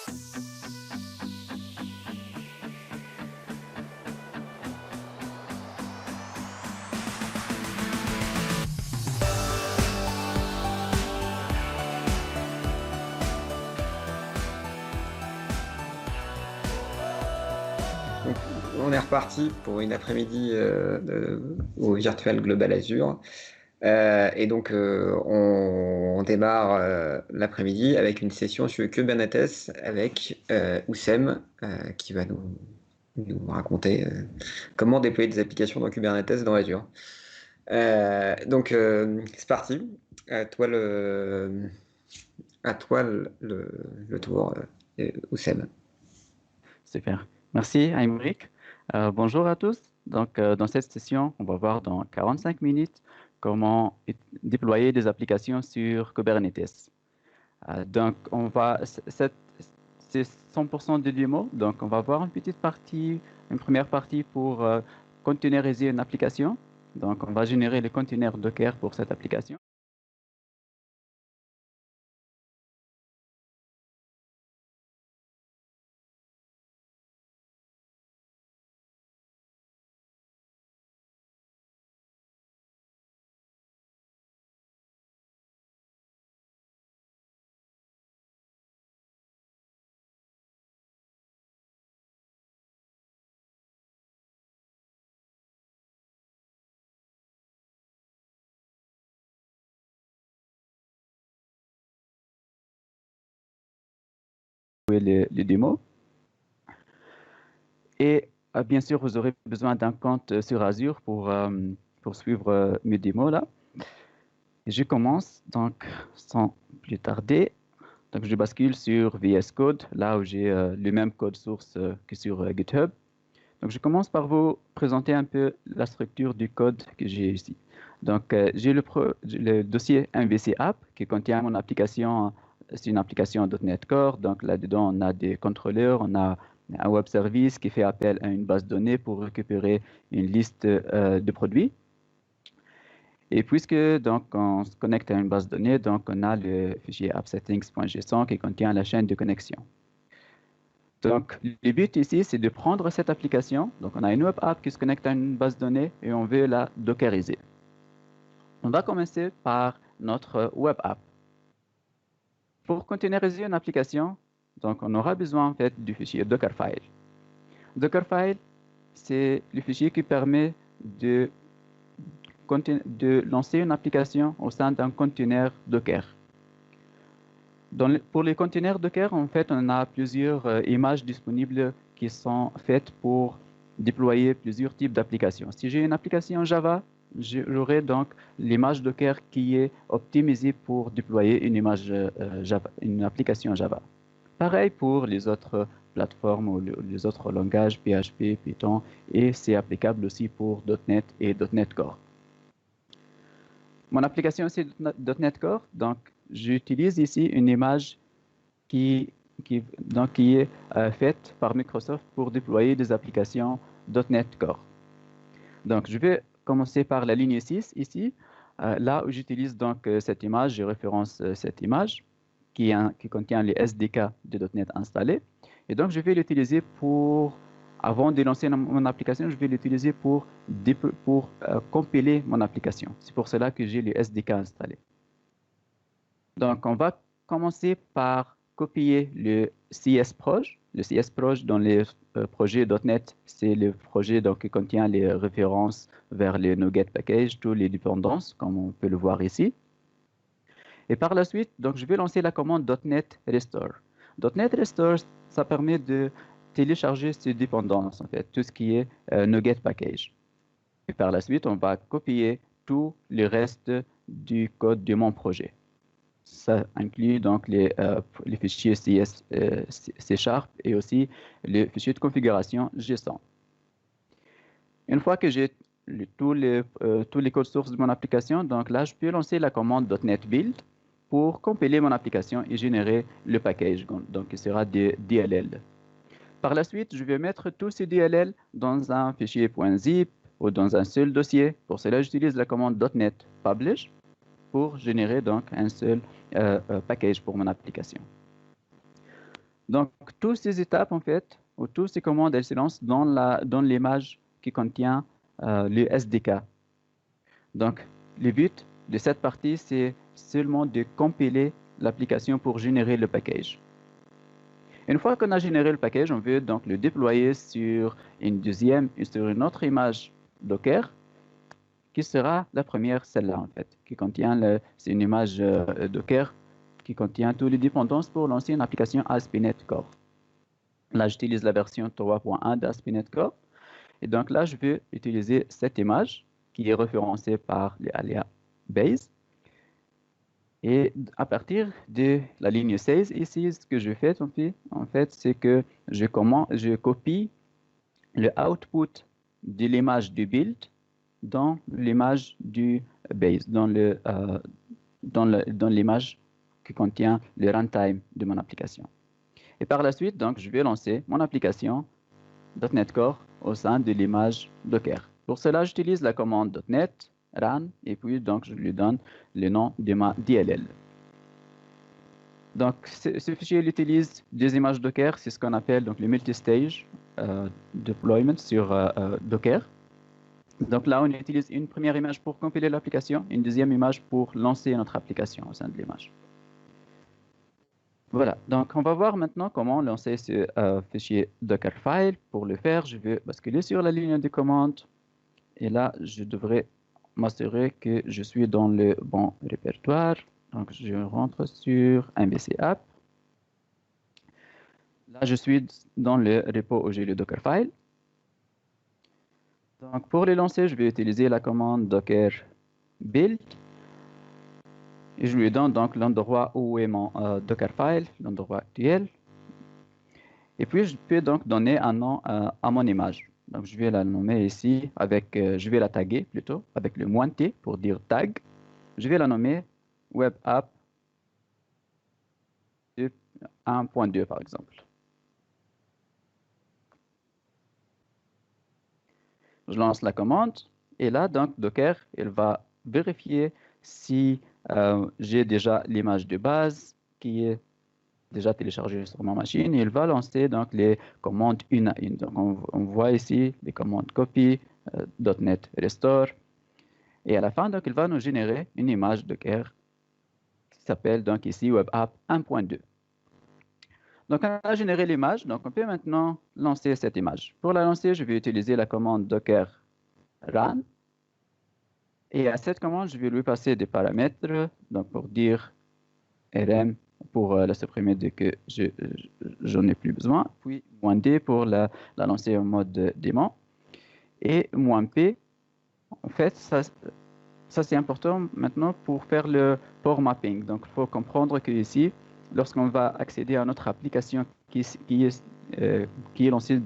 Donc, on est reparti pour une après-midi au Virtual Global Azure. Et donc, on démarre l'après-midi avec une session sur Kubernetes avec Oussem qui va nous raconter comment déployer des applications dans Kubernetes dans Azure. Donc, c'est parti. À toi le tour, Oussem. Super. Merci, Aymeric. Bonjour à tous. Donc, dans cette session, on va voir dans 45 minutes comment déployer des applications sur Kubernetes. Donc, c'est 100% de démo. Donc, on va voir une première partie pour containeriser une application. Donc, on va générer les containers Docker pour cette application. Les démos. Et bien sûr, vous aurez besoin d'un compte sur Azure pour suivre mes démos là. Et je commence donc sans plus tarder. Donc je bascule sur VS Code, là où j'ai le même code source que sur GitHub. Donc je commence par vous présenter un peu la structure du code que j'ai ici. Donc j'ai le dossier MVC App qui contient mon application. C'est une application .NET Core. Donc là-dedans, on a des contrôleurs, on a un web service qui fait appel à une base de données pour récupérer une liste de produits. Et puisque donc on se connecte à une base de données, donc on a le fichier appsettings.json qui contient la chaîne de connexion. Donc le but ici, c'est de prendre cette application. Donc on a une web app qui se connecte à une base de données et on veut la dockeriser. On va commencer par notre web app. Pour containeriser une application, donc on aura besoin en fait du fichier Dockerfile. Dockerfile, c'est le fichier qui permet de lancer une application au sein d'un container Docker. Pour les containers Docker, en fait, on a plusieurs images disponibles qui sont faites pour déployer plusieurs types d'applications. Si j'ai une application Java, j'aurai donc l'image Docker qui est optimisée pour déployer une application Java. Pareil pour les autres plateformes ou les autres langages PHP, Python, et c'est applicable aussi pour .NET et .NET Core. Mon application c'est .NET Core, donc j'utilise ici une image qui est faite par Microsoft pour déployer des applications .NET Core. Donc je vais commencer par la ligne 6 ici, là où j'utilise donc cette image, je référence cette image qui contient les SDK de .NET installés. Et donc je vais l'utiliser avant de lancer mon application, je vais l'utiliser pour compiler mon application. C'est pour cela que j'ai les SDK installés. Donc, on va commencer par copier le CSproj. Le CSproj dans les projets .NET, c'est le projet qui contient les références vers les NuGet Package, toutes les dépendances, comme on peut le voir ici. Et par la suite, donc, je vais lancer la commande .NET Restore. .NET Restore, ça permet de télécharger ces dépendances, en fait, tout ce qui est NuGet Package. Et par la suite, on va copier tout le reste du code de mon projet. Ça inclut donc les fichiers C# et aussi les fichiers de configuration JSON. Une fois que j'ai tous les codes sources de mon application, donc là, je peux lancer la commande .NET Build pour compiler mon application et générer le package, donc il sera des DLL. Par la suite, je vais mettre tous ces DLL dans un fichier .zip ou dans un seul dossier. Pour cela, j'utilise la commande .NET Publish pour générer donc un seul package pour mon application. Donc, toutes ces étapes, en fait, ou toutes ces commandes, elles se lancent dans l'image qui contient le SDK. Donc, le but de cette partie, c'est seulement de compiler l'application pour générer le package. Une fois qu'on a généré le package, on veut donc le déployer sur sur une autre image Docker, qui sera la première, celle-là en fait, qui contient, c'est une image Docker qui contient toutes les dépendances pour lancer une application ASP.NET Core. Là, j'utilise la version 3.1 d'ASP.NET Core. Et donc là, je vais utiliser cette image qui est référencée par les alias base. Et à partir de la ligne 16, ici, ce que je fais, en fait, c'est que je copie le output de l'image du build dans l'image du base, dans l'image qui contient le runtime de mon application. Et par la suite, donc, je vais lancer mon application .NET Core au sein de l'image Docker. Pour cela, j'utilise la commande .NET run et puis donc je lui donne le nom de ma DLL. Donc, ce fichier il utilise des images Docker, c'est ce qu'on appelle donc le multi-stage deployment sur Docker. Donc là, on utilise une première image pour compiler l'application, une deuxième image pour lancer notre application au sein de l'image. Voilà, donc on va voir maintenant comment lancer ce fichier Dockerfile. Pour le faire, je vais basculer sur la ligne de commande et là, je devrais m'assurer que je suis dans le bon répertoire. Donc, je rentre sur MVC App. Là, je suis dans le repo où j'ai le Dockerfile. Donc, pour les lancer, je vais utiliser la commande docker build. Et je lui donne donc l'endroit où est mon Dockerfile, l'endroit actuel. Et puis, je peux donc donner un nom à mon image. Donc, je vais la nommer ici je vais la taguer plutôt avec le -t pour dire tag. Je vais la nommer Web App 1.2 par exemple. Je lance la commande et là, donc, Docker, il va vérifier si j'ai déjà l'image de base qui est déjà téléchargée sur ma machine et il va lancer donc les commandes une à une. Donc, on voit ici les commandes copy, .NET restore et à la fin, donc, il va nous générer une image Docker qui s'appelle donc ici Web App 1.2. Donc, on a généré l'image, donc on peut maintenant lancer cette image. Pour la lancer, je vais utiliser la commande docker run. Et à cette commande, je vais lui passer des paramètres, donc pour dire rm pour la supprimer dès que j'en ai plus besoin, puis -d pour la lancer en mode démon, et -p, en fait, ça c'est important maintenant pour faire le port mapping. Donc, il faut comprendre que ici, lorsqu'on va accéder à notre application qui est lancée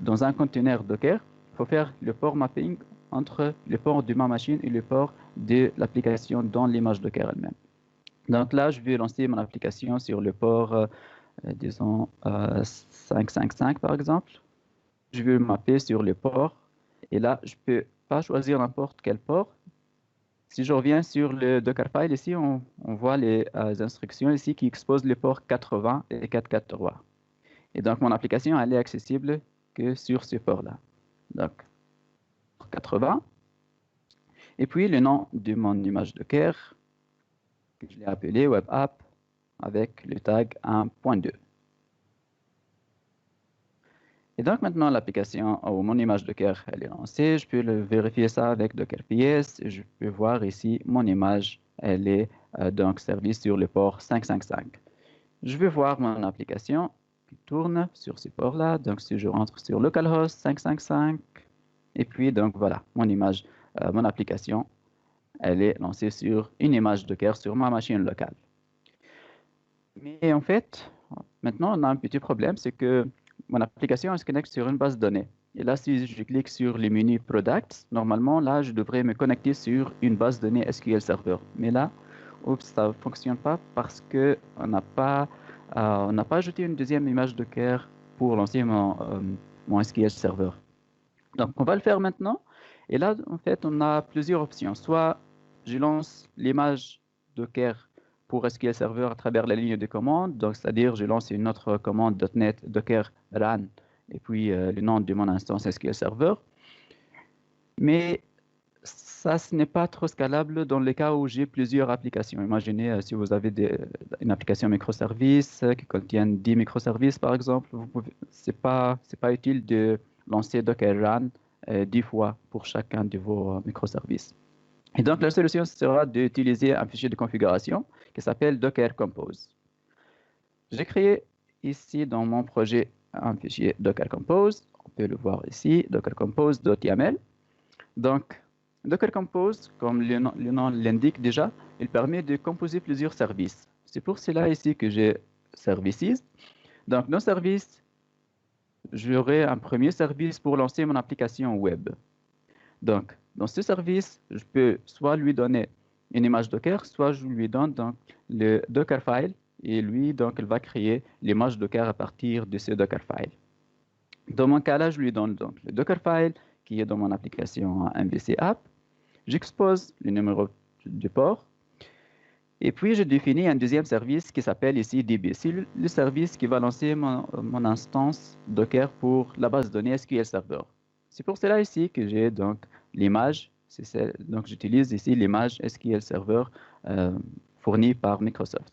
dans un conteneur Docker, il faut faire le port mapping entre le port de ma machine et le port de l'application dans l'image Docker elle-même. Donc là, je vais lancer mon application sur le port, disons, 555 par exemple. Je vais mapper sur le port et là, je ne peux pas choisir n'importe quel port. Si je reviens sur le Dockerfile, ici, on voit les instructions ici qui exposent les ports 80 et 443. Et donc, mon application, elle est accessible que sur ce port-là. Donc, 80. Et puis, le nom de mon image Docker, que je l'ai appelé Web App avec le tag 1.2. Et donc, maintenant, l'application ou mon image Docker, elle est lancée. Je peux vérifier ça avec Docker PS. Je peux voir ici mon image, elle est donc servie sur le port 555. Je vais voir mon application qui tourne sur ce port-là. Donc, si je rentre sur localhost 555, et puis, donc, voilà, mon image, mon application, elle est lancée sur une image Docker sur ma machine locale. Mais en fait, maintenant, on a un petit problème, c'est que mon application se connecte sur une base de données. Et là, si je clique sur le menu Products, normalement, là, je devrais me connecter sur une base de données SQL Server. Mais là, ça ne fonctionne pas parce qu'on n'a pas ajouté une deuxième image Docker pour lancer mon SQL Server. Donc, on va le faire maintenant. Et là, en fait, on a plusieurs options. Soit je lance l'image Docker pour SQL Server à travers la ligne de commande. Donc, c'est-à-dire, je lance une autre commande .NET Docker run et puis le nom de mon instance SQL Server. Mais ça, ce n'est pas trop scalable dans les cas où j'ai plusieurs applications. Imaginez si vous avez une application microservice qui contient 10 microservices, par exemple. Ce n'est pas utile de lancer Docker run 10 fois pour chacun de vos microservices. Et donc, la solution sera d'utiliser un fichier de configuration qui s'appelle Docker Compose. J'ai créé ici dans mon projet un fichier Docker Compose. On peut le voir ici, dockercompose.yaml. Donc, Docker Compose, comme le nom l'indique déjà, il permet de composer plusieurs services. C'est pour cela ici que j'ai Services. Donc, dans Services, j'aurai un premier service pour lancer mon application web. Donc, dans ce service, je peux soit lui donner une image Docker, soit je lui donne donc le Dockerfile et lui, donc, il va créer l'image Docker à partir de ce Dockerfile. Dans mon cas là, je lui donne donc le Dockerfile qui est dans mon application MVC App. J'expose le numéro de port et puis je définis un deuxième service qui s'appelle ici DB. C'est le service qui va lancer mon instance Docker pour la base de données SQL Server. C'est pour cela ici que j'ai donc l'image. Donc j'utilise ici l'image SQL Server fournie par Microsoft.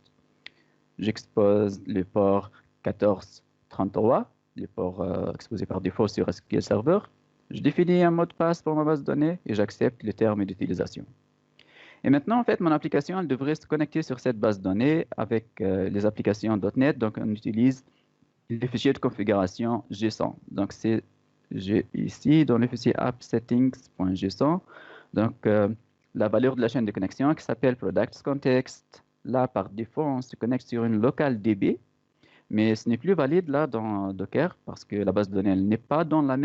J'expose le port 1433, le port exposé par défaut sur SQL Server. Je définis un mot de passe pour ma base de données et j'accepte les termes d'utilisation. Et maintenant, en fait, mon application, elle devrait se connecter sur cette base de données avec les applications .NET. Donc, on utilise les fichiers de configuration JSON. Donc, j'ai ici dans le fichier appsettings.json, donc la valeur de la chaîne de connexion qui s'appelle products context. Là, par défaut, on se connecte sur une locale DB, mais ce n'est plus valide là dans Docker parce que la base de données n'est pas dans le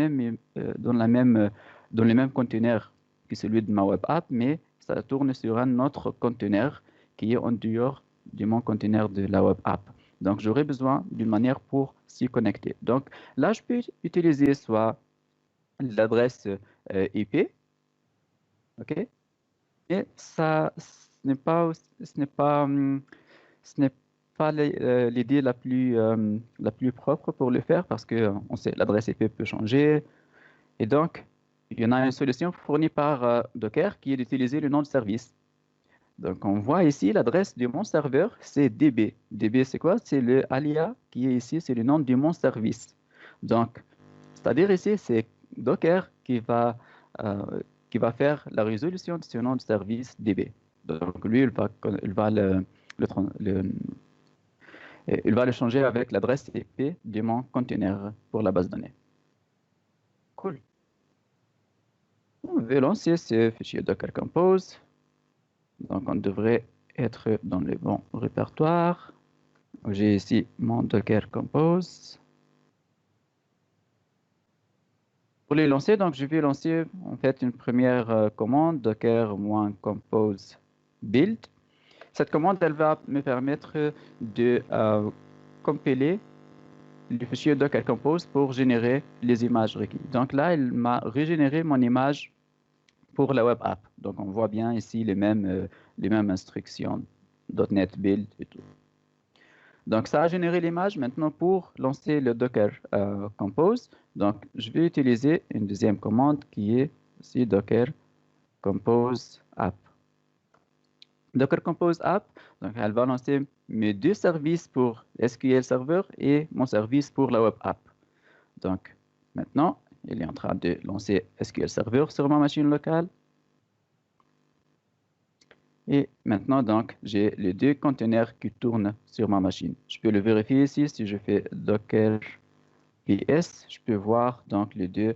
même conteneur que celui de ma web app, mais ça tourne sur un autre conteneur qui est en dehors de mon conteneur de la web app. Donc, j'aurai besoin d'une manière pour s'y connecter. Donc, là, je peux utiliser soit l'adresse IP, ok? Et ça, ce n'est pas l'idée la plus propre pour le faire parce que on sait l'adresse IP peut changer. Et donc, il y en a une solution fournie par Docker qui est d'utiliser le nom de service. Donc, on voit ici l'adresse de mon serveur, c'est DB. DB, c'est quoi? C'est le alia qui est ici, c'est le nom de mon service. Donc, c'est-à-dire ici, c'est Docker qui va faire la résolution de ce nom de service DB. Donc, lui, il va le changer avec l'adresse IP de mon conteneur pour la base de données. Cool. On va lancer ce fichier Docker Compose. Donc, on devrait être dans le bon répertoire. J'ai ici mon Docker Compose. Pour les lancer, donc, je vais lancer en fait une première commande, docker-compose build. Cette commande, elle va me permettre de compiler le fichier Docker Compose pour générer les images requises. Donc là, il m'a régénéré mon image pour la web app. Donc, on voit bien ici les mêmes instructions, .NET Build et tout. Donc, ça a généré l'image. Maintenant, pour lancer le Docker Compose, donc, je vais utiliser une deuxième commande qui est ici Docker Compose App. Docker Compose App, donc, elle va lancer mes deux services pour SQL Server et mon service pour la web app. Donc, maintenant, il est en train de lancer SQL Server sur ma machine locale. Et maintenant, donc, j'ai les deux conteneurs qui tournent sur ma machine. Je peux le vérifier ici. Si je fais Docker PS, je peux voir donc les deux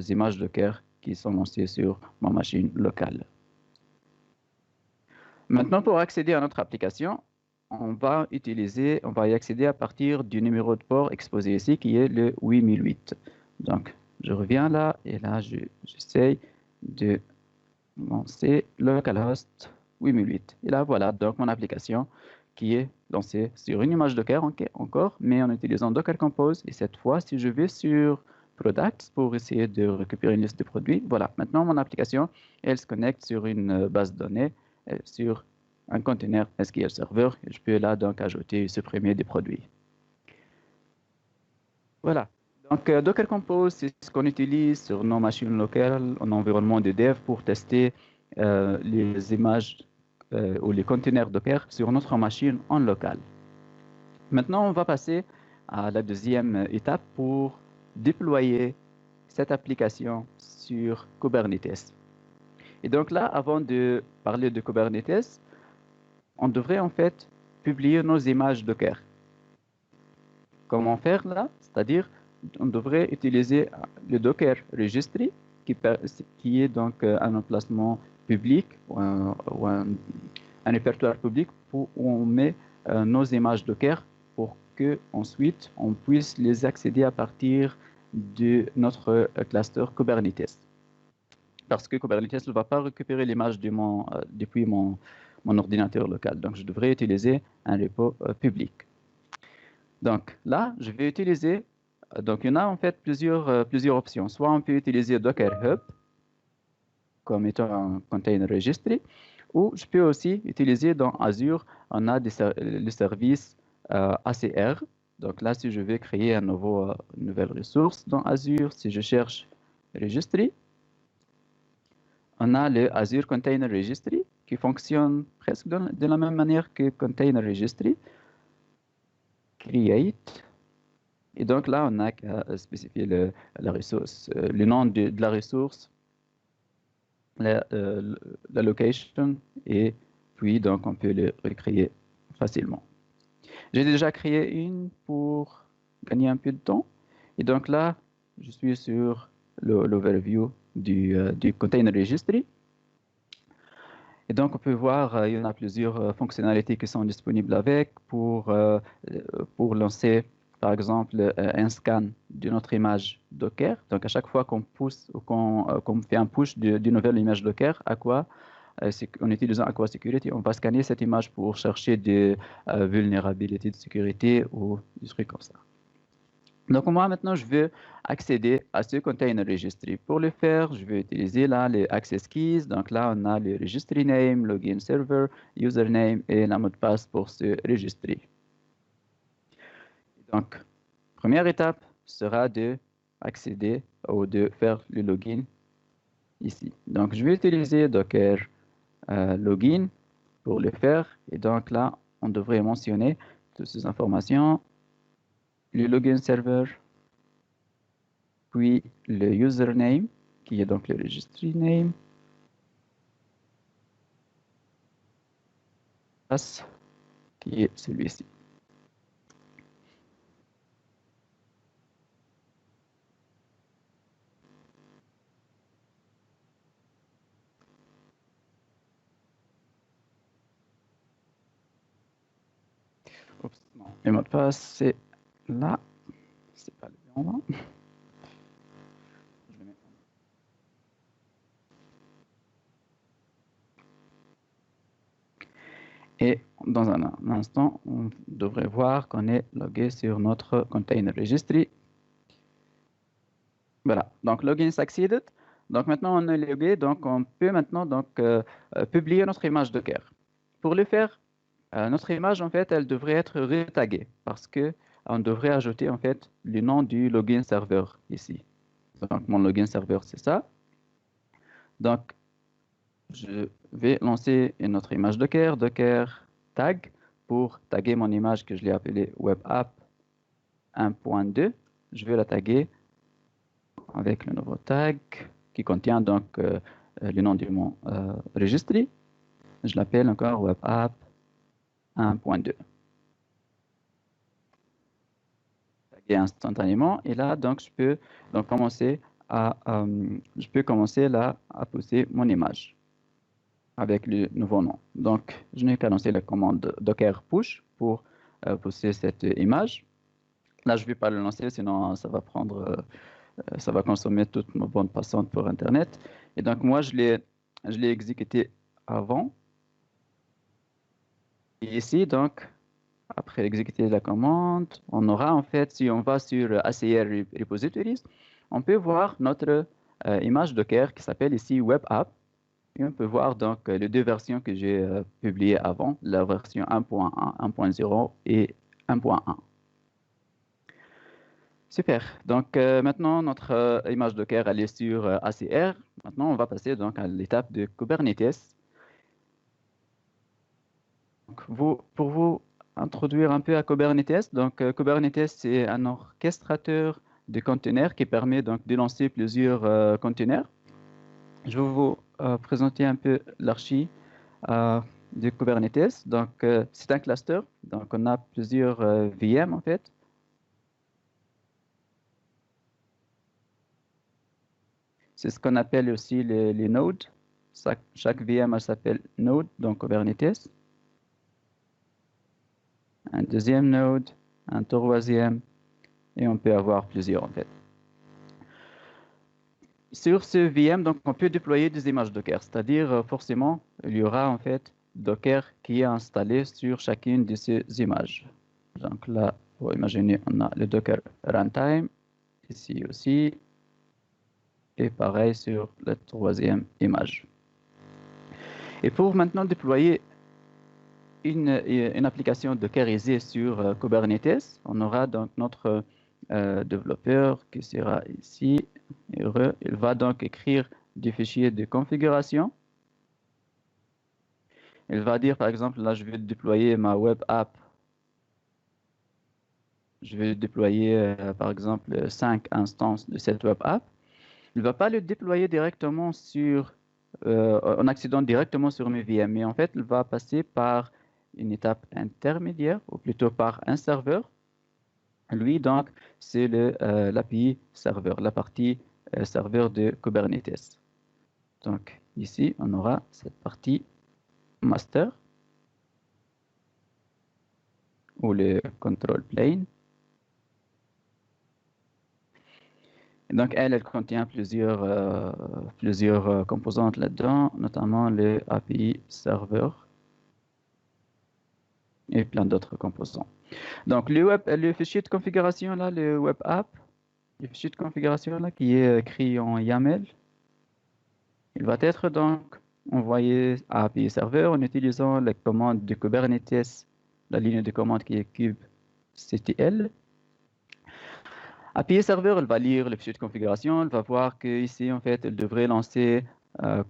images Docker qui sont lancées sur ma machine locale. Maintenant, pour accéder à notre application, on va y accéder à partir du numéro de port exposé ici, qui est le 8008. Donc, je reviens là, et là, j'essaye de lancer localhost 8008. Et là, voilà, donc mon application qui est lancée sur une image Docker encore, mais en utilisant Docker Compose. Et cette fois, si je vais sur Products pour essayer de récupérer une liste de produits, voilà, maintenant mon application, elle se connecte sur une base de données sur un container SQL Server. Et je peux là donc ajouter et supprimer des produits. Voilà. Donc, Docker Compose, c'est ce qu'on utilise sur nos machines locales en environnement de dev pour tester les images ou les containers Docker sur notre machine en local. Maintenant, on va passer à la deuxième étape pour déployer cette application sur Kubernetes. Et donc là, avant de parler de Kubernetes, on devrait en fait publier nos images Docker. Comment faire là? C'est-à-dire, on devrait utiliser le Docker Registry, qui est donc un emplacement public ou un répertoire public où on met nos images Docker pour que ensuite on puisse les accéder à partir de notre cluster Kubernetes. Parce que Kubernetes ne va pas récupérer l'image depuis mon ordinateur local. Donc, je devrais utiliser un repo public. Donc là, je vais utiliser, donc il y en a en fait plusieurs options. Soit on peut utiliser Docker Hub comme étant un container registry, ou je peux aussi utiliser dans Azure, on a le service ACR. Donc là, si je vais créer une nouvelle ressource dans Azure, si je cherche registry, on a le Azure Container Registry qui fonctionne presque de la même manière que Container Registry. Create. Et donc là, on n'a qu'à spécifier la ressource, le nom de la ressource, la location, et puis donc on peut le recréer facilement. J'ai déjà créé une pour gagner un peu de temps. Et donc là, je suis sur l'overview du Container Registry. Et donc, on peut voir, il y en a plusieurs fonctionnalités qui sont disponibles avec pour lancer, par exemple, un scan de notre image Docker. Donc, à chaque fois qu'on pousse ou qu'on fait un push d'une nouvelle image Docker, en utilisant Aqua Security, on va scanner cette image pour chercher des vulnérabilités de sécurité ou des trucs comme ça. Donc, moi, maintenant, je veux accéder à ce container registry. Pour le faire, je vais utiliser là les access keys. Donc, là, on a le registry name, login server, username et la mot de passe pour ce registry. Donc, première étape sera de accéder ou de faire le login ici. Donc, je vais utiliser Docker login pour le faire. Et donc, là, on devrait mentionner toutes ces informations. Le login server, puis le username, qui est donc le registry name, qui est celui-ci. Oups, non. Le mot de passe, c'est là. C'est pas le bon là. Je vais mettre Et dans un instant, on devrait voir qu'on est logué sur notre container registry. Voilà, donc login succeeded. Donc maintenant on est logué, donc on peut maintenant publier notre image Docker. Pour le faire, notre image en fait, elle devrait être retaguée parce que on devrait ajouter en fait le nom du login serveur ici. Donc mon login serveur c'est ça. Donc je vais lancer une autre image Docker, Docker tag, pour taguer mon image que je l'ai appelée web app 1.2. Je vais la taguer avec le nouveau tag qui contient donc le nom de mon registry. Je l'appelle encore web app 1.2. Taguer instantanément. Et là, donc, je peux commencer là à pousser mon image avec le nouveau nom. Donc, je n'ai qu'à lancer la commande docker push pour pousser cette image. Là, je ne vais pas le lancer, sinon ça va consommer toute ma bande passante pour Internet. Et donc, moi, je l'ai exécuté avant. Et ici, donc, après exécuter la commande, on aura en fait, si on va sur ACR Repositories, on peut voir notre image Docker qui s'appelle ici Web App. Et on peut voir donc les deux versions que j'ai publiées avant, la version 1.1, 1.0 et 1.1. Super. Donc maintenant, notre image Docker, elle est sur ACR. Maintenant, on va passer donc à l'étape de Kubernetes. Donc, pour vous introduire un peu à Kubernetes, donc Kubernetes, c'est un orchestrateur de conteneurs qui permet donc de lancer plusieurs conteneurs. Je vais vous présenter un peu l'archi de Kubernetes. Donc, c'est un cluster. Donc, on a plusieurs VM en fait. C'est ce qu'on appelle aussi les nodes. Chaque VM s'appelle node dans Kubernetes. Un deuxième node, un troisième, et on peut avoir plusieurs en fait. Sur ce VM, donc, on peut déployer des images Docker, c'est-à-dire forcément, il y aura en fait Docker qui est installé sur chacune de ces images. Donc là, pour imaginer, on a le Docker runtime, ici aussi, et pareil sur la troisième image. Et pour maintenant déployer une application dockerisée sur Kubernetes, on aura donc notre développeur qui sera ici. Il va donc écrire des fichiers de configuration. Il va dire, par exemple, là, je vais déployer ma web app. Je vais déployer, par exemple, 5 instances de cette web app. Il ne va pas le déployer directement en accédant directement sur mes VM, mais en fait, il va passer par une étape intermédiaire, ou plutôt par un serveur. Lui, donc, c'est l'API serveur, la partie serveur de Kubernetes. Donc, ici, on aura cette partie master, ou le control plane. Et donc, elle contient plusieurs composantes là-dedans, notamment les API serveurs et plein d'autres composants. Donc, le fichier de configuration, là, le web app, le fichier de configuration là, qui est écrit en YAML, il va être donc envoyé à API serveur en utilisant la commande de Kubernetes, la ligne de commande qui est kubectl. API serveur, elle va lire le fichier de configuration, elle va voir qu'ici, en fait, elle devrait lancer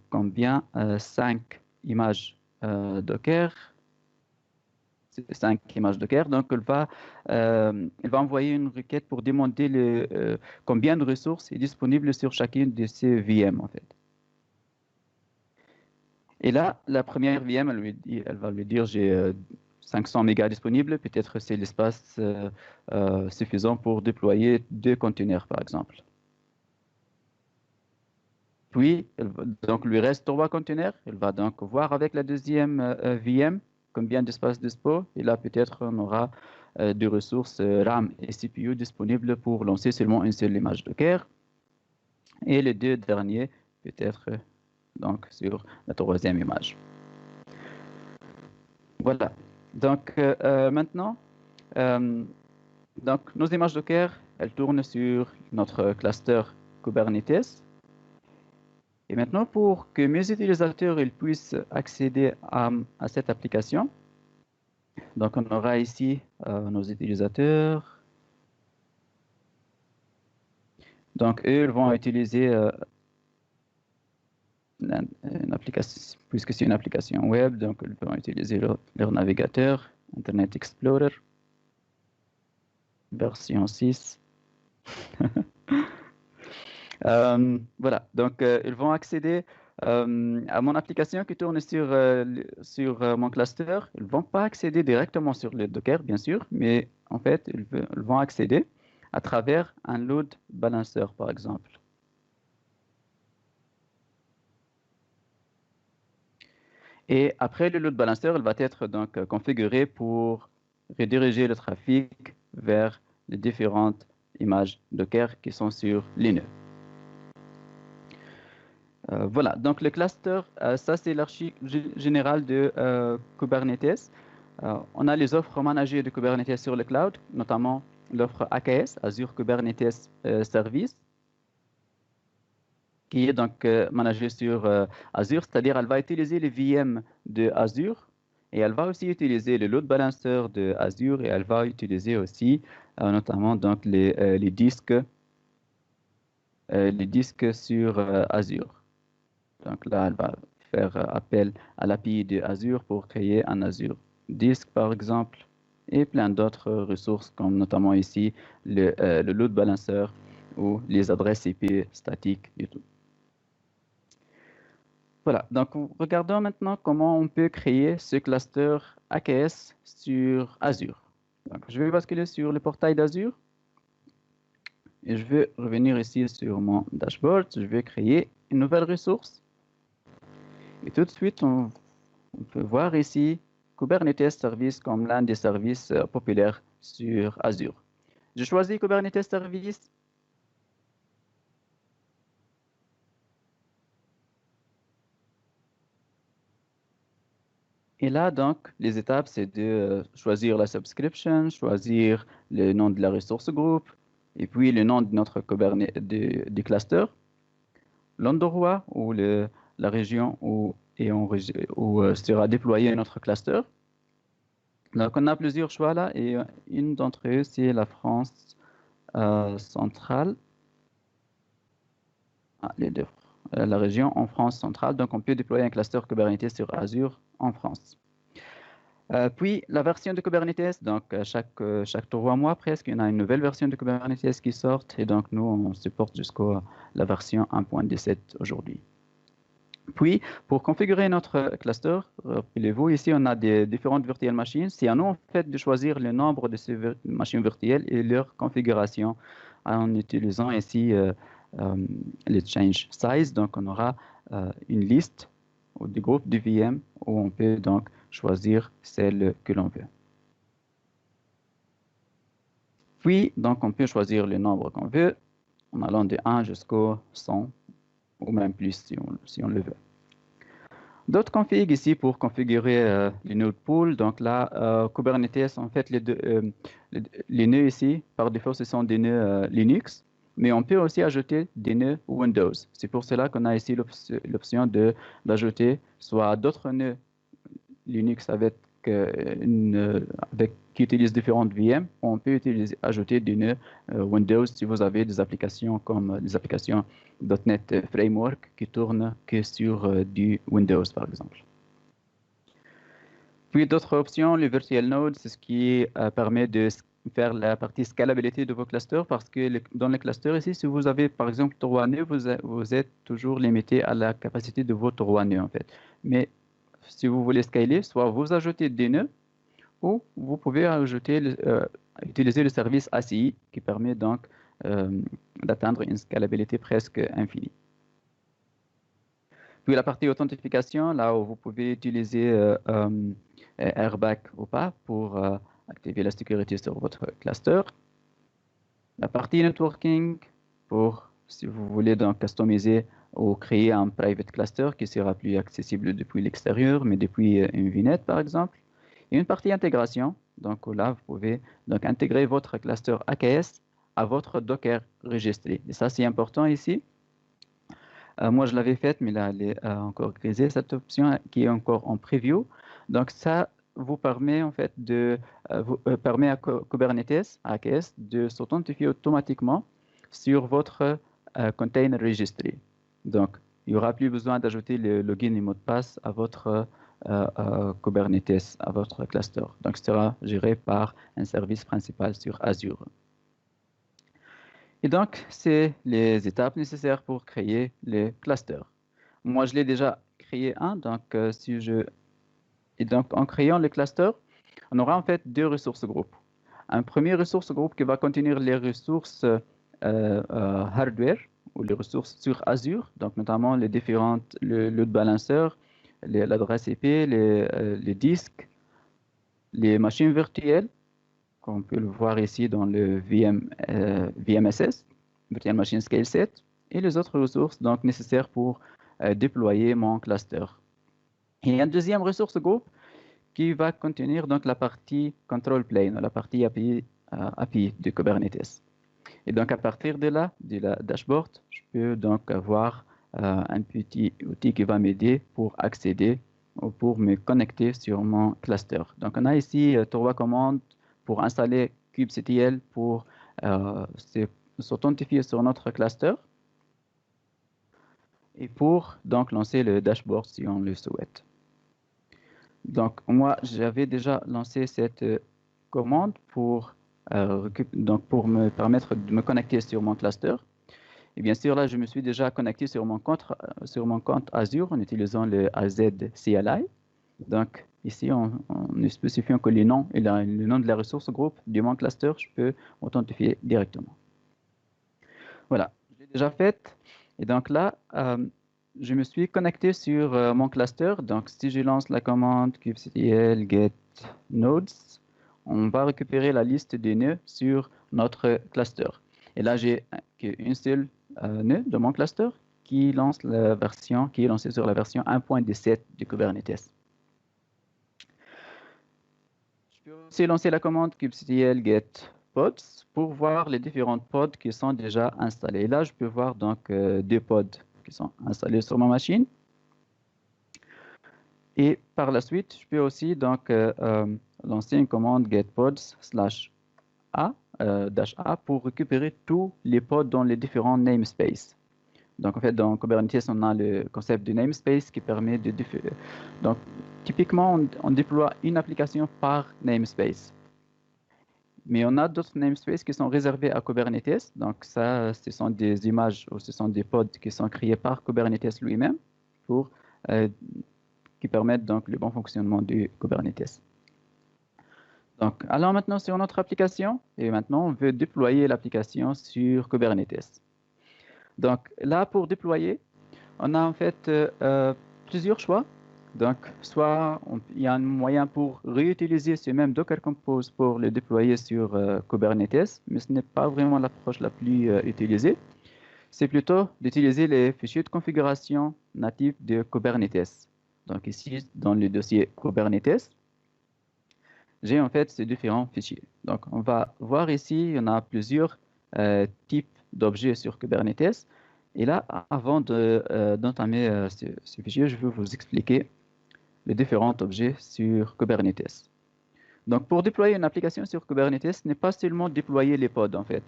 combien 5 images Docker. 5 images Docker. Donc, elle va envoyer une requête pour demander combien de ressources est disponible sur chacune de ces VM, en fait. Et là, la première VM, elle va lui dire, j'ai 500 mégas disponibles. Peut-être c'est l'espace suffisant pour déployer 2 conteneurs, par exemple. Puis, donc, lui reste 3 conteneurs. Elle va donc voir avec la deuxième VM combien d'espace dispo. Et là, peut-être on aura des ressources RAM et CPU disponibles pour lancer seulement une seule image Docker. Et les 2 derniers, peut-être donc sur la troisième image. Voilà. Donc, maintenant, donc, nos images Docker, elles tournent sur notre cluster Kubernetes. Et maintenant, pour que mes utilisateurs ils puissent accéder à cette application, donc on aura ici nos utilisateurs. Donc, eux, ils vont utiliser une application, puisque c'est une application web, donc ils vont utiliser leur navigateur, Internet Explorer, version 6. Voilà, donc ils vont accéder à mon application qui tourne sur mon cluster. Ils ne vont pas accéder directement sur le Docker, bien sûr, mais en fait, ils vont accéder à travers un load balancer, par exemple. Et après, le load balancer, il va être donc configuré pour rediriger le trafic vers les différentes images Docker qui sont sur les nœuds. Voilà, donc le cluster, ça c'est l'archi générale de Kubernetes. On a les offres managées de Kubernetes sur le cloud, notamment l'offre AKS, Azure Kubernetes Service. qui est donc managée sur Azure, c'est-à-dire elle va utiliser les VM de Azure et elle va aussi utiliser le load balancer de Azure et elle va utiliser aussi notamment donc les disques sur Azure. Donc là, elle va faire appel à l'API de Azure pour créer un Azure Disk, par exemple, et plein d'autres ressources, comme notamment ici le load balancer ou les adresses IP statiques et tout. Voilà, donc regardons maintenant comment on peut créer ce cluster AKS sur Azure. Donc, je vais basculer sur le portail d'Azure et je vais revenir ici sur mon dashboard. Je vais créer une nouvelle ressource. Et tout de suite, on peut voir ici Kubernetes Service comme l'un des services populaires sur Azure. Je choisis Kubernetes Service. Et là, donc, les étapes, c'est de choisir la subscription, choisir le nom de la ressource groupe, et puis le nom de notre Kubernetes du cluster, l'endroit ou la région où sera déployé notre cluster. Donc, on a plusieurs choix là, et une d'entre eux, c'est la France centrale. Les deux. La région en France centrale. Donc, on peut déployer un cluster Kubernetes sur Azure en France. Puis, la version de Kubernetes, donc chaque 3 mois presque, il y en a une nouvelle version de Kubernetes qui sort. Et donc, nous, on supporte jusqu'à la version 1.17 aujourd'hui. Puis, pour configurer notre cluster, rappelez-vous, ici, on a des différentes virtual machines. C'est à nous, en fait, de choisir le nombre de ces machines virtuelles et leur configuration en utilisant ici le change size. Donc, on aura une liste des groupes de VM où on peut donc choisir celle que l'on veut. Puis, donc, on peut choisir le nombre qu'on veut en allant de 1 jusqu'au 100 ou même plus si on le veut. D'autres configs ici pour configurer les nœuds pool. Donc là, Kubernetes, en fait, les nœuds ici, par défaut, ce sont des nœuds Linux, mais on peut aussi ajouter des nœuds Windows. C'est pour cela qu'on a ici l'option d'ajouter soit d'autres nœuds Linux qui utilisent différentes VM. On peut ajouter des nœuds Windows si vous avez des applications comme des applications .NET Framework qui tournent que sur du Windows, par exemple. Puis d'autres options, le Virtual Node, c'est ce qui permet de faire la partie scalabilité de vos clusters parce que dans les clusters ici, si vous avez par exemple 3 nœuds, vous êtes toujours limité à la capacité de vos 3 nœuds en fait. Mais si vous voulez scaler, soit vous ajoutez des nœuds ou vous pouvez utiliser le service ACI qui permet donc d'atteindre une scalabilité presque infinie. Puis la partie authentification, là où vous pouvez utiliser Airbag ou pas pour activer la sécurité sur votre cluster. La partie networking pour si vous voulez donc customiser ou créer un private cluster qui sera plus accessible depuis l'extérieur, mais depuis une VNet par exemple. Et une partie intégration, donc là vous pouvez donc intégrer votre cluster AKS à votre Docker registré. Et ça c'est important ici. Moi je l'avais faite, mais là elle est encore grisée cette option qui est encore en preview. Donc ça vous permet en fait permet à Kubernetes AKS de s'authentifier automatiquement sur votre container registré. Donc, il n'y aura plus besoin d'ajouter le login et mot de passe à votre Kubernetes, à votre cluster. Donc, ce sera géré par un service principal sur Azure. Et donc, c'est les étapes nécessaires pour créer les clusters. Moi, je l'ai déjà créé un. Donc, Et donc, en créant le cluster, on aura en fait 2 ressources groupes. Un premier ressource groupe qui va contenir les ressources hardware ou les ressources sur Azure, donc notamment les différentes, le load balancer, l'adresse IP, les disques, les machines virtuelles, comme on peut le voir ici dans le VMSS, Virtual Machine Scale Set, et les autres ressources donc nécessaires pour déployer mon cluster. Et un deuxième ressource groupe qui va contenir donc la partie control plane, la partie API de Kubernetes. Et donc, à partir de là, de la dashboard, je peux donc avoir un petit outil qui va m'aider pour accéder ou pour me connecter sur mon cluster. Donc, on a ici trois commandes pour installer kubectl pour s'authentifier sur notre cluster et pour donc lancer le dashboard si on le souhaite. Donc, moi, j'avais déjà lancé cette commande pour me permettre de me connecter sur mon cluster. Et bien sûr, là, je me suis déjà connecté sur mon compte Azure en utilisant le AZ CLI. Donc, ici, en spécifiant que le nom de la ressource groupe de mon cluster, je peux m'authentifier directement. Voilà, je l'ai déjà fait. Et donc là, je me suis connecté sur mon cluster. Donc, si je lance la commande kubectl get nodes, on va récupérer la liste des nœuds sur notre cluster. Et là, j'ai qu'une seule nœud de mon cluster qui est lancé sur la version 1.17 de Kubernetes. Je peux aussi lancer la commande kubectl get pods pour voir les différentes pods qui sont déjà installés. Et là, je peux voir donc deux pods qui sont installés sur ma machine. Et par la suite, je peux aussi donc lancer une commande getPods /a pour récupérer tous les pods dans les différents namespaces. Donc, en fait, dans Kubernetes, on a le concept de namespace qui permet de... Donc, typiquement, on déploie une application par namespace. Mais on a d'autres namespaces qui sont réservés à Kubernetes. Donc, ça, ce sont des images ou ce sont des pods qui sont créés par Kubernetes lui-même qui permettent donc le bon fonctionnement du Kubernetes. Donc, allons maintenant sur notre application. Et maintenant, on veut déployer l'application sur Kubernetes. Donc, là, pour déployer, on a en fait plusieurs choix. Donc, soit il y a un moyen pour réutiliser ce même Docker Compose pour le déployer sur Kubernetes, mais ce n'est pas vraiment l'approche la plus utilisée. C'est plutôt d'utiliser les fichiers de configuration natifs de Kubernetes. Donc, ici, dans le dossier Kubernetes, j'ai en fait ces différents fichiers. Donc, on va voir ici, on a plusieurs types d'objets sur Kubernetes. Et là, avant d'entamer ce fichier, je vais vous expliquer les différents objets sur Kubernetes. Donc, pour déployer une application sur Kubernetes, ce n'est pas seulement déployer les pods, en fait.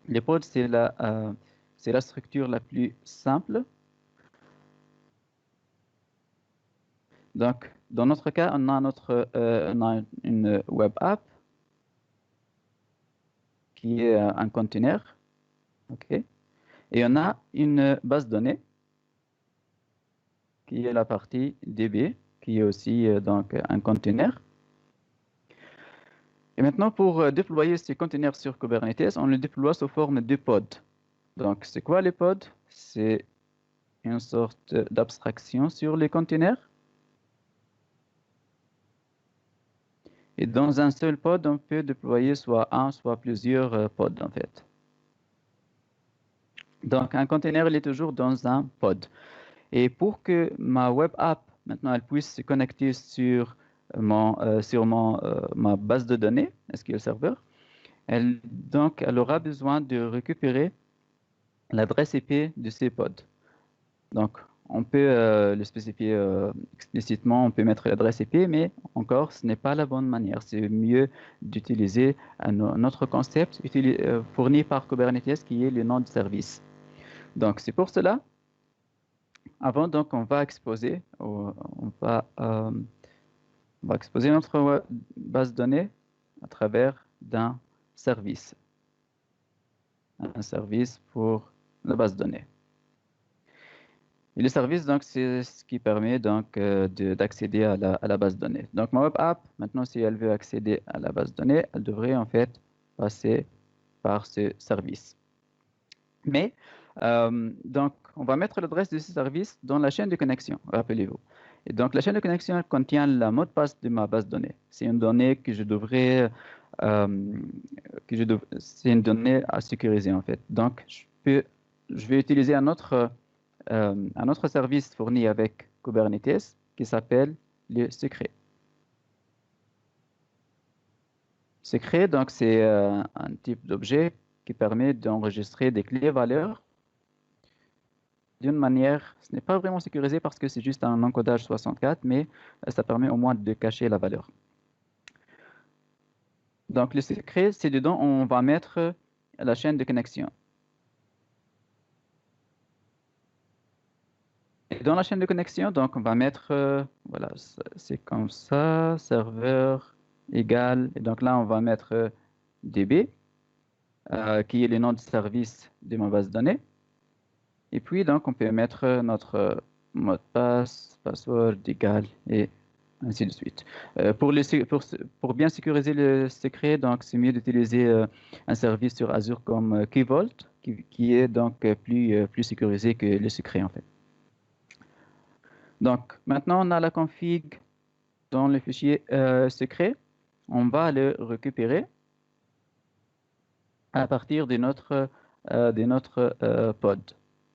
Les pods, c'est la structure la plus simple. Donc, dans notre cas, on a une web app qui est un container. OK. Et on a une base de données qui est la partie DB, qui est aussi donc un container. Et maintenant, pour déployer ces containers sur Kubernetes, on le déploie sous forme de pods. Donc, c'est quoi les pods? C'est une sorte d'abstraction sur les containers. Et dans un seul pod, on peut déployer soit un, soit plusieurs pods, en fait. Donc, un container, il est toujours dans un pod. Et pour que ma web app, maintenant, elle puisse se connecter sur ma base de données, SQL Server, elle aura besoin de récupérer l'adresse IP de ces pods. Donc, on peut le spécifier explicitement, on peut mettre l'adresse IP, mais encore, ce n'est pas la bonne manière. C'est mieux d'utiliser notre concept fourni par Kubernetes qui est le nom de service. Donc, c'est pour cela, avant, donc, on va exposer notre base de données à travers d'un service. Un service pour la base de données. Et le service, donc, c'est ce qui permet donc d'accéder à la base de données. Donc, ma web app, maintenant, si elle veut accéder à la base de données, elle devrait en fait passer par ce service. Mais, donc, on va mettre l'adresse de ce service dans la chaîne de connexion, rappelez-vous. Et donc, la chaîne de connexion elle contient le mot de passe de ma base de données. C'est une donnée que je devrais, c'est une donnée à sécuriser en fait. Donc, je vais utiliser un autre service fourni avec Kubernetes qui s'appelle le secret. Secret, donc, c'est un type d'objet qui permet d'enregistrer des clés valeurs d'une manière, ce n'est pas vraiment sécurisé parce que c'est juste un encodage 64, mais ça permet au moins de cacher la valeur. Donc, le secret, c'est dedans, on va mettre la chaîne de connexion. Et dans la chaîne de connexion, donc, on va mettre, voilà, c'est comme ça, serveur égal, et donc là, on va mettre DB, qui est le nom de service de ma base de données. Et puis, donc, on peut mettre notre mot de passe, password égal, et ainsi de suite. Pour bien sécuriser le secret, donc, c'est mieux d'utiliser un service sur Azure comme Key Vault, qui est donc plus sécurisé que le secret, en fait. Donc, maintenant, on a la config dans le fichier secret. On va le récupérer à partir de notre pod.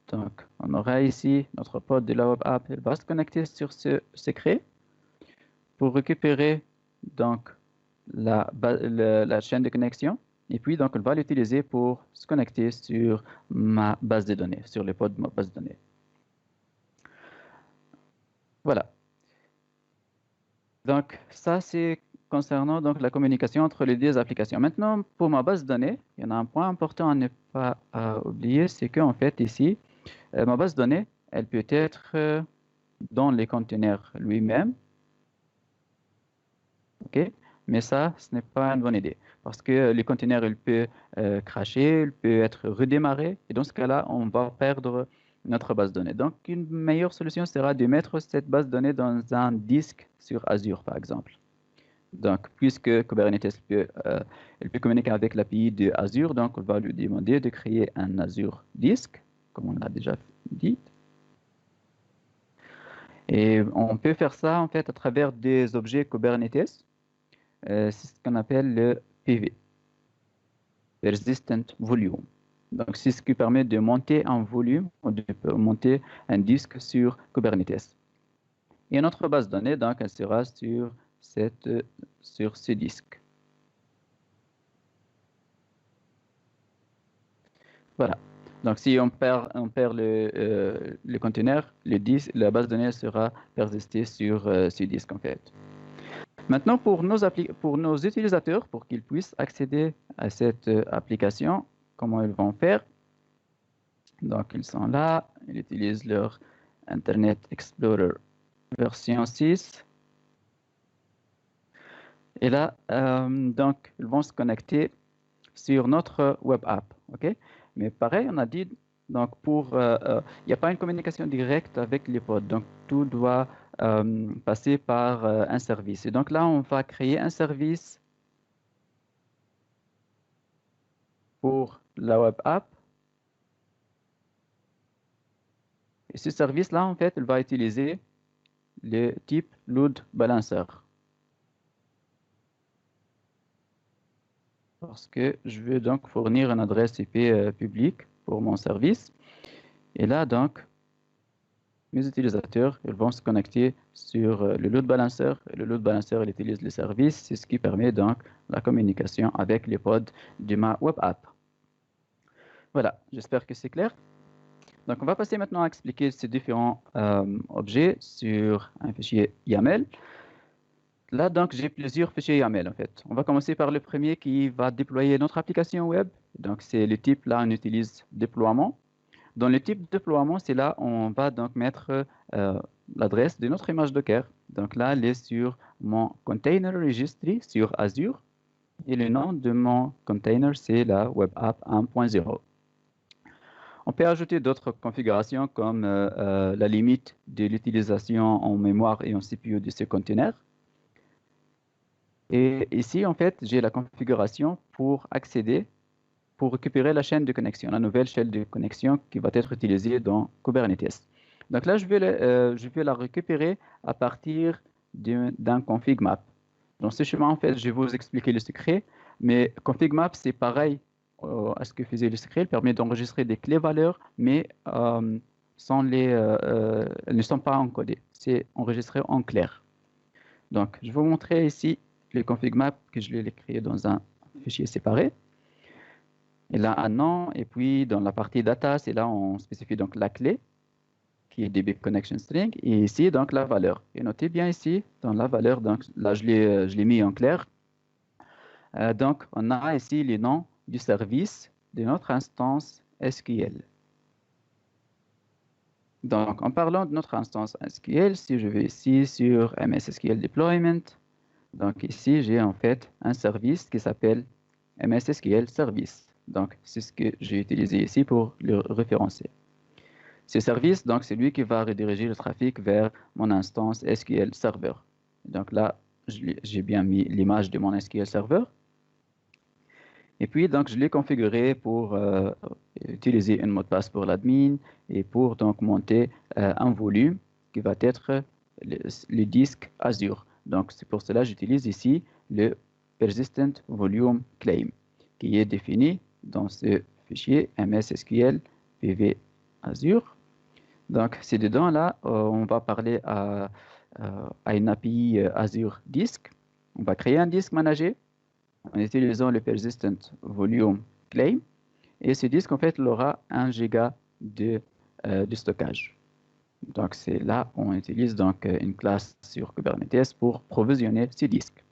Donc, on aura ici notre pod de la web app. Elle va se connecter sur ce secret pour récupérer donc la chaîne de connexion. Et puis, donc, elle va l'utiliser pour se connecter sur ma base de données, sur le pod de ma base de données. Voilà. Donc, ça, c'est concernant donc, la communication entre les deux applications. Maintenant, pour ma base de données, il y en a un point important à ne pas oublier, c'est qu'en fait, ici, ma base de données, elle peut être dans les conteneurs lui-même. OK? Mais ça, ce n'est pas une bonne idée. Parce que les conteneurs, il peut crasher, il peut être redémarré. Et dans ce cas-là, on va perdre notre base de données. Donc, une meilleure solution sera de mettre cette base de données dans un disque sur Azure, par exemple. Donc, puisque Kubernetes peut communiquer avec l'API de Azure, donc on va lui demander de créer un Azure Disk, comme on l'a déjà dit. Et on peut faire ça en fait à travers des objets Kubernetes. C'est ce qu'on appelle le PV, Persistent Volume. Donc, c'est ce qui permet de monter un volume ou de monter un disque sur Kubernetes. Et notre base de données, donc, elle sera sur ce disque. Voilà. Donc, si on perd le conteneur, la base de données sera persistée sur ce disque, en fait. Maintenant, pour nos utilisateurs, pour qu'ils puissent accéder à cette application, comment ils vont faire? Donc, ils sont là, ils utilisent leur Internet Explorer version 6. Et là, donc, ils vont se connecter sur notre web app. OK? Mais pareil, on a dit, donc, il n'y a pas une communication directe avec les pods. Donc, tout doit passer par un service. Et donc là, on va créer un service pour la web app. Et ce service-là, en fait, il va utiliser le type load balancer. Parce que je veux donc fournir une adresse IP publique pour mon service. Et là, donc, mes utilisateurs ils vont se connecter sur le load balancer. Le load balancer il utilise le service. C'est ce qui permet donc la communication avec les pods de ma web app. Voilà, j'espère que c'est clair. Donc, on va passer maintenant à expliquer ces différents objets sur un fichier YAML. Là, donc, j'ai plusieurs fichiers YAML, en fait. On va commencer par le premier qui va déployer notre application web. Donc, c'est le type, là, on utilise déploiement. Dans le type déploiement, c'est là on va donc mettre l'adresse de notre image Docker. Donc là, elle est sur mon container registry sur Azure. Et le nom de mon container, c'est la web app 1.0. On peut ajouter d'autres configurations comme la limite de l'utilisation en mémoire et en CPU de ce container. Et ici, en fait, j'ai la configuration pour accéder, pour récupérer la chaîne de connexion, la nouvelle chaîne de connexion qui va être utilisée dans Kubernetes. Donc là, je vais la récupérer à partir d'un config map. Dans ce chemin, en fait, je vais vous expliquer le secret, mais config map, c'est pareil à ce que faisait le secret. Il permet d'enregistrer des clés valeurs, mais elles ne sont pas encodées. C'est enregistré en clair. Donc, je vais vous montrer ici le config map que je l'ai créé dans un fichier séparé. Il a un nom, et puis dans la partie data, c'est là on spécifie donc la clé. qui est DB Connection String, et ici, donc, la valeur. Et notez bien ici, dans la valeur, donc, là, je l'ai mis en clair. Donc, on a ici les noms du service de notre instance SQL. Donc, en parlant de notre instance SQL, si je vais ici sur MS SQL Deployment, donc ici, j'ai en fait un service qui s'appelle MS SQL Service. Donc, c'est ce que j'ai utilisé ici pour le référencer. Ce service, donc, c'est lui qui va rediriger le trafic vers mon instance SQL Server. Donc là, j'ai bien mis l'image de mon SQL Server. Et puis, donc, je l'ai configuré pour utiliser un mot de passe pour l'admin et pour donc monter un volume qui va être le disque Azure. Donc, c'est pour cela que j'utilise ici le Persistent Volume Claim qui est défini dans ce fichier MSSQL PV Azure. Donc, c'est dedans là, on va parler à une API Azure Disk. On va créer un disque managé en utilisant le Persistent Volume Claim. Et ce disque, en fait, il aura 1 giga de stockage. Donc, c'est là où on utilise donc une classe sur Kubernetes pour provisionner ce disque.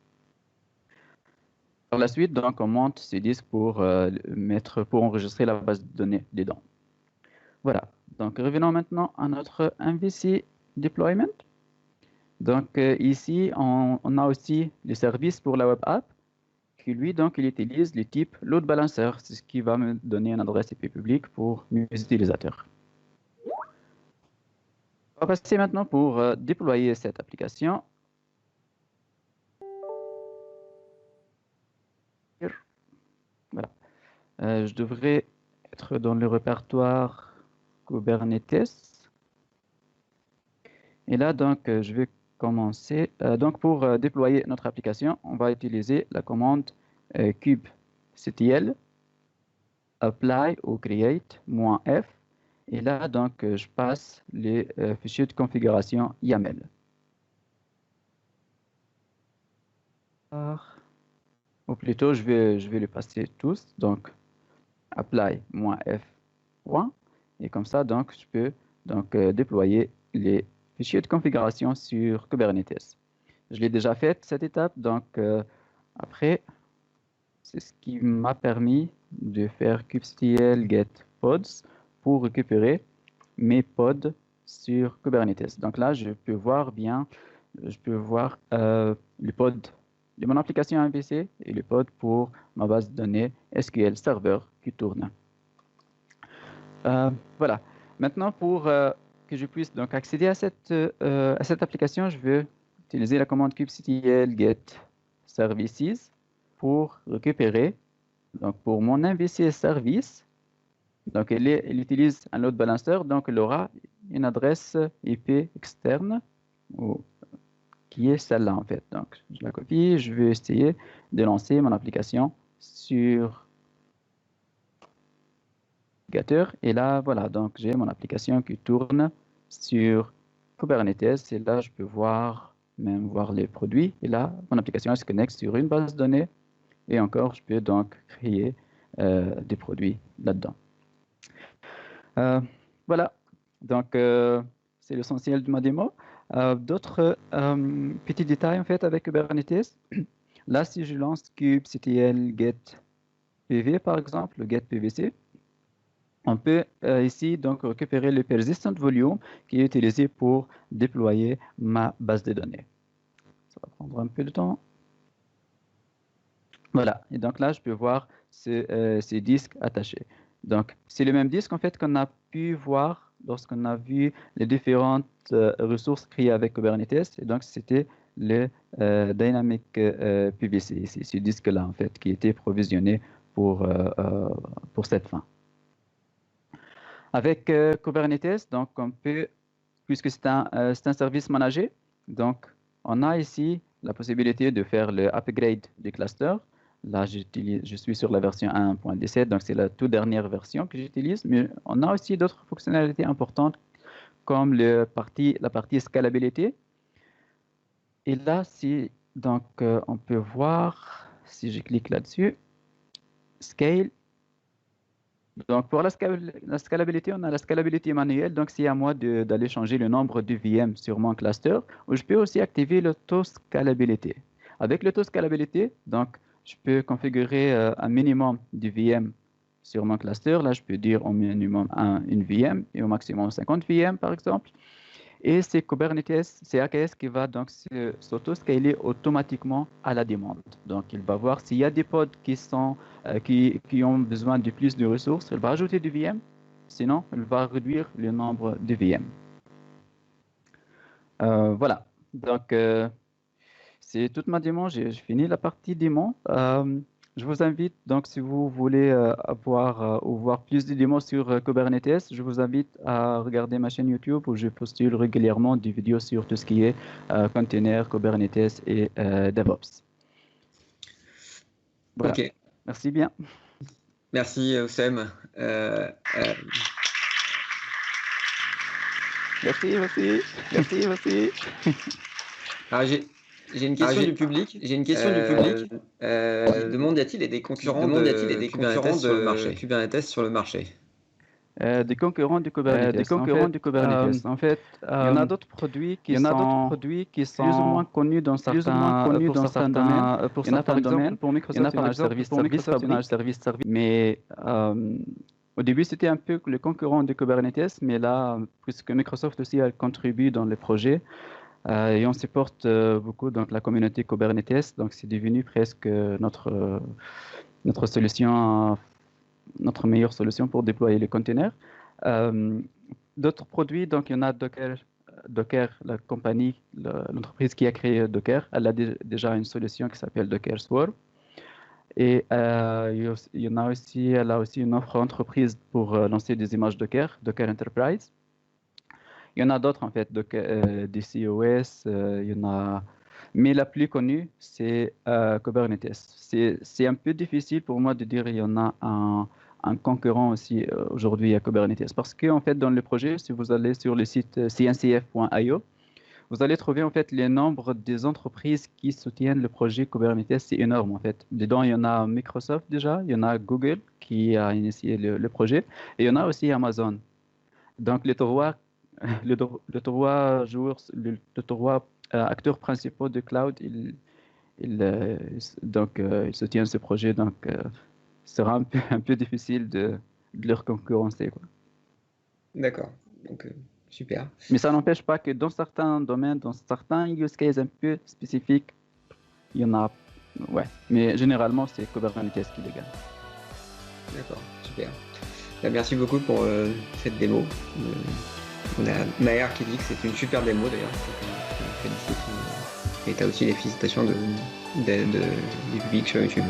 Par la suite, donc, on monte ce disque pour enregistrer la base de données dedans. Voilà. Donc, revenons maintenant à notre MVC deployment. Donc, ici, on a aussi le service pour la web app qui, lui, donc, il utilise le type load balancer. C'est ce qui va me donner une adresse IP publique pour mes utilisateurs. On va passer maintenant pour déployer cette application. Voilà. Je devrais être dans le répertoire Kubernetes. Et là, donc, je vais commencer. Donc, pour déployer notre application, on va utiliser la commande kubectl apply ou create -f. Et là, donc, je passe les fichiers de configuration YAML. Ou plutôt, je vais les passer tous. Donc, apply -f. Et comme ça, donc, je peux donc, déployer les fichiers de configuration sur Kubernetes. Je l'ai déjà fait, cette étape. Donc, après, c'est ce qui m'a permis de faire kubectl get pods pour récupérer mes pods sur Kubernetes. Donc là, je peux voir les pods de mon application MVC et les pods pour ma base de données SQL Server qui tourne. Voilà. Maintenant, pour que je puisse donc accéder à cette application, je vais utiliser la commande kubectl get services pour récupérer, donc pour mon MVC service. Donc, elle utilise un load balancer, donc elle aura une adresse IP externe qui est celle-là en fait. Donc, je la copie, je vais essayer de lancer mon application sur navigateur. Et là, voilà, donc j'ai mon application qui tourne sur Kubernetes. Et là, je peux même voir les produits. Et là, mon application se connecte sur une base de données. Et encore, je peux donc créer des produits là-dedans. Voilà, donc c'est l'essentiel de ma démo. D'autres petits détails en fait avec Kubernetes. Là, si je lance kubectl get pv par exemple, le get pvc, on peut ici donc récupérer le persistent volume qui est utilisé pour déployer ma base de données. Ça va prendre un peu de temps. Voilà, et donc là, je peux voir ces disques attachés. Donc, c'est le même disque en fait qu'on a pu voir lorsqu'on a vu les différentes ressources créées avec Kubernetes. Et donc, c'était le Dynamic PVC, c'est ce disque-là en fait qui était provisionné pour cette fin. Avec Kubernetes, donc on peut, puisque c'est un service managé, donc on a ici la possibilité de faire le upgrade du cluster. Là, je suis sur la version 1.17, donc c'est la toute dernière version que j'utilise, mais on a aussi d'autres fonctionnalités importantes comme la partie scalabilité. Et là, donc, on peut voir, si je clique là-dessus, Scale. Donc, pour la scalabilité, on a la scalabilité manuelle. Donc, c'est à moi d'aller changer le nombre de VM sur mon cluster. Ou je peux aussi activer l'autoscalabilité. Avec l'autoscalabilité, donc, je peux configurer un minimum de VM sur mon cluster. Là, je peux dire au minimum une VM et au maximum 50 VM, par exemple. Et c'est Kubernetes, c'est AKS qui va donc s'auto-scaler automatiquement à la demande. Donc, il va voir s'il y a des pods qui ont besoin de plus de ressources, il va ajouter du VM. Sinon, il va réduire le nombre de VM. Voilà. Donc, c'est toute ma démo. J'ai fini la partie démo. Je vous invite, donc, si vous voulez avoir ou voir plus de démos sur Kubernetes, je vous invite à regarder ma chaîne YouTube où je postule régulièrement des vidéos sur tout ce qui est container, Kubernetes et DevOps. Voilà. Ok, Merci bien. merci Oussem. Merci. Alors, j'ai une question du public. J'ai une question du public. Qui demande, y a-t-il des concurrents de Kubernetes sur le marché? Des concurrents du Kubernetes. En fait, il y en a d'autres produits qui sont plus ou moins connus dans certains domaines. Pour certains domaines, pour Microsoft, il y en a service. Mais au début, c'était un peu le concurrent de Kubernetes, mais là, puisque Microsoft aussi a contribué dans le projet, et on supporte beaucoup donc, la communauté Kubernetes, donc c'est devenu presque notre solution, notre meilleure solution pour déployer les containers. D'autres produits, donc il y en a Docker, la compagnie, l'entreprise qui a créé Docker, elle a déjà une solution qui s'appelle Docker Swarm. Et il y en a aussi, elle a aussi une offre entreprise pour lancer des images Docker Enterprise. Il y en a d'autres en fait, des COS, il y en a. Mais la plus connue, c'est Kubernetes. C'est un peu difficile pour moi de dire il y en a un concurrent aussi aujourd'hui à Kubernetes. Parce qu'en fait, dans le projet, si vous allez sur le site cncf.io, vous allez trouver en fait les nombres des entreprises qui soutiennent le projet Kubernetes. C'est énorme en fait. Dedans, il y en a Microsoft déjà, il y en a Google qui a initié le projet, et il y en a aussi Amazon. Donc, les trois acteurs principaux de cloud, ils soutiennent ce projet, donc sera un peu difficile de leur concurrencer, quoi. D'accord, donc super. Mais ça n'empêche pas que dans certains domaines, dans certains use cases un peu spécifiques, il y en a, ouais. Mais généralement, c'est Kubernetes qui les gagne. D'accord, super. Merci beaucoup pour cette démo. On a Maher qui dit que c'est une super démo d'ailleurs. Je félicite. Et tu as aussi les félicitations du public sur YouTube.